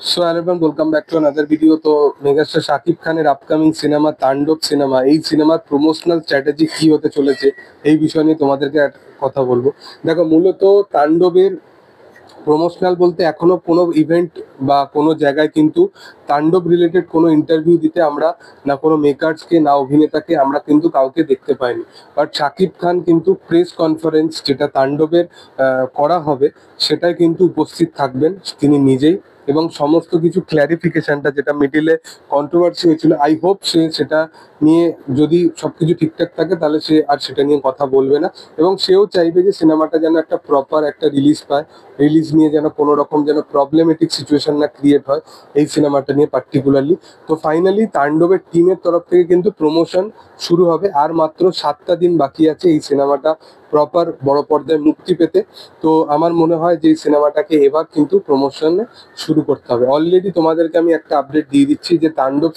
So everyone, welcome back to another video. তো megastar Shakib খানের upcoming cinema তাণ্ডব cinema, এই সিনেমার প্রমোশনাল স্ট্র্যাটেজি কি হতে চলেছে এই বিষয় নিয়ে তোমাদেরকে কথা বলবো। দেখো, মূলত তাণ্ডবের প্রমোশনাল বলতে এখনো কোনো ইভেন্ট বা কোনো জায়গায় কিন্তু তাণ্ডব রিলেটেড কোনো ইন্টারভিউ দিতে আমরা না কোনো মেকার্সকে না অভিনেতাকে আমরা কিন্তু কাউকে দেখতে পাইনি। বাট শাকিব খান কিন্তু প্রেস কনফারেন্স যেটা তাণ্ডবের করা হবে সেটাই কিন্তু উপস্থিত থাকবেন তিনি নিজেই, এবং সমস্ত কিছু ক্ল্যারিফিকেশনটা যেটা মিডিলে কন্ট্রোভার্সি হয়েছিল, আই হোপ সে সেটা নিয়ে যদি সবকিছু ঠিকঠাক থাকে তাহলে সে আর সেটা নিয়ে কথা বলবে না, এবং সেও চাইবে যে সিনেমাটা যেন একটা প্রপার একটা রিলিজ পায়, রিলিজ নিয়ে যেন কোনো রকম যেন প্রবলেমেটিক সিচুয়েশন না ক্রিয়েট হয় এই সিনেমাটা নিয়ে পার্টিকুলারলি। তো ফাইনালি তাণ্ডবের টিমের তরফ থেকে কিন্তু প্রমোশন শুরু হবে, আর মাত্র 7টা দিন বাকি আছে এই সিনেমাটা প্রপার বড় পর্দায় মুক্তি পেতে। তো আমার মনে হয় যে এই সিনেমাটাকে এবার কিন্তু প্রমোশন শুরু করতে হবে। অলরেডি তোমাদেরকে আমি একটা আপডেট দিয়ে দিচ্ছি যে তাণ্ডব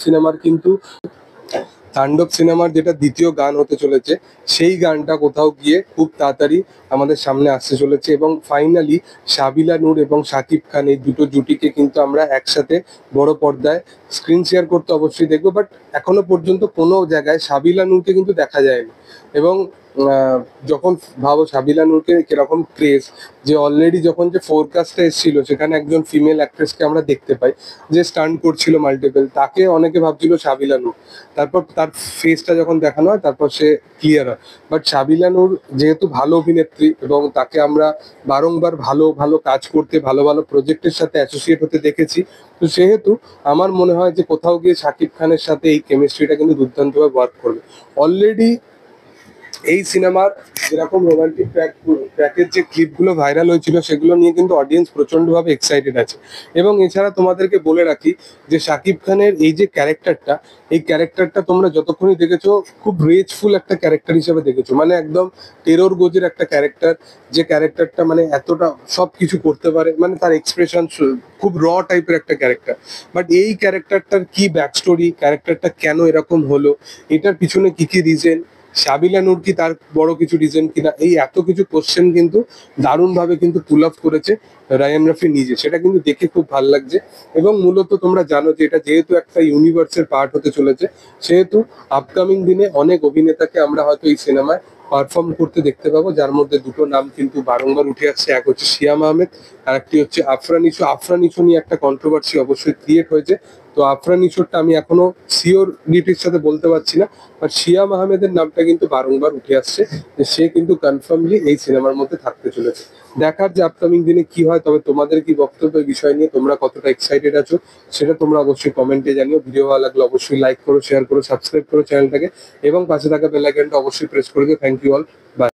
সিনেমার যেটা দ্বিতীয় গান হতে চলেছে সেই গানটা কোথাও গিয়ে খুব তাড়াতাড়ি আমাদের সামনে আসতে চলেছে, এবং ফাইনালি সাবিলা নূর এবং শাকিব খান এই দুটো জুটিকে কিন্তু আমরা একসাথে বড় পর্দায় স্ক্রিন শেয়ার করতে অবশ্যই দেখবো। বাট এখনো পর্যন্ত কোনো জায়গায় সাবিলা নূরকে কিন্তু দেখা যায়নি, এবং যখন ভাবো সাবিলা নূরকে কিরকম ক্রেজ, যে অলরেডি যখন যে ফোরকাস্টটা এসেছিল সেখানে একজন ফিমেল অ্যাক্ট্রেসকে আমরা দেখতে পাই যে স্টান্ট করছিল মাল্টিপল, তাকে অনেকে ভাবছিল সাবিলা নূর। তারপর তার ফেসটা যখন দেখানো হয় তারপর সে ক্লিয়ার হয়। বাট সাবিলা নূর যেহেতু ভালো অভিনেত্রী এবং তাকে আমরা বারংবার ভালো ভালো কাজ করতে, ভালো ভালো প্রজেক্টের সাথে অ্যাসোসিয়েট হতে দেখেছি, তো সেহেতু আমার মনে হয় যে কোথাও গিয়ে শাকিব খানের সাথে এই কেমিস্ট্রিটা কিন্তু দুর্দান্তভাবে ওয়ার্ক করবে। অলরেডি এই সিনেমার যেরকম রোমান্টিক ট্র্যাকের যে ক্লিপগুলো ভাইরাল হয়েছিল সেগুলো নিয়ে কিন্তু অডিয়েন্স প্রচন্ডভাবে এক্সাইটেড আছে। এবং এছাড়া তোমাদেরকে বলে রাখি যে শাকিব খানের এই যে ক্যারেক্টারটা, এই ক্যারেক্টারটা তোমরা যতক্ষণই দেখেছো খুব রেজফুল একটা ক্যারেক্টার হিসেবে দেখেছো, মানে একদম টেরর গোজের একটা ক্যারেক্টার, যে ক্যারেক্টারটা মানে এতটা সব কিছু করতে পারে, মানে তার এক্সপ্রেশন খুব র টাইপের একটা ক্যারেক্টার। বাট এই ক্যারেক্টারটার কি ব্যাক স্টোরি, ক্যারেক্টারটা কেন এরকম হলো, এটার পিছনে কি কি রিজন, সাবিলা নূর কি তার বড় কিছু রিজন কিনা, এই এত কিছু কোশ্চেন কিন্তু দারুণভাবে কিন্তু পুল আপ করেছে রায়ান রাফি নিজে, সেটা কিন্তু দেখে খুব ভালো লাগছে। এবং মূলত তোমরা জানো যে এটা যেহেতু একটা ইউনিভার্সের পার্ট হতে চলেছে, সেহেতু আপকামিং দিনে অনেক অভিনেতাকে আমরা হয়তো এই সিনেমায় পারফর্ম করতে দেখতে পাবো, যার মধ্যে দুটো নাম কিন্তু বারংবার উঠে আসছে, এক হচ্ছে সিয়াম আহমেদ আর একটি হচ্ছে আফরান নিশো। আফরান নিশো নিয়ে একটা কন্ট্রোভার্সি অবশ্যই ক্রিয়েট হয়েছে, তো আফরান নিশোরটা আমি এখনো সিওরিটির সাথে বলতে পারছি না, বাট শিয়াম আহমেদের নামটা কিন্তু বারংবার উঠে আসছে যে সে কিন্তু কনফার্মলি এই সিনেমার মধ্যে থাকতে চলেছে। দেখার যে আপকামিং দিনে কি হয়। তবে তোমাদের কি বক্তব্য এই বিষয় নিয়ে, তোমরা কতটা এক্সাইটেড আছো সেটা তোমরা অবশ্যই কমেন্টে জানিও। ভিডিও ভালো লাগলে অবশ্যই লাইক করো, শেয়ার করো, সাবস্ক্রাইব করো চ্যানেলটাকে, এবং পাশে থাকা বেল আইকনটা অবশ্যই প্রেস করে দিও। Thank you all, by.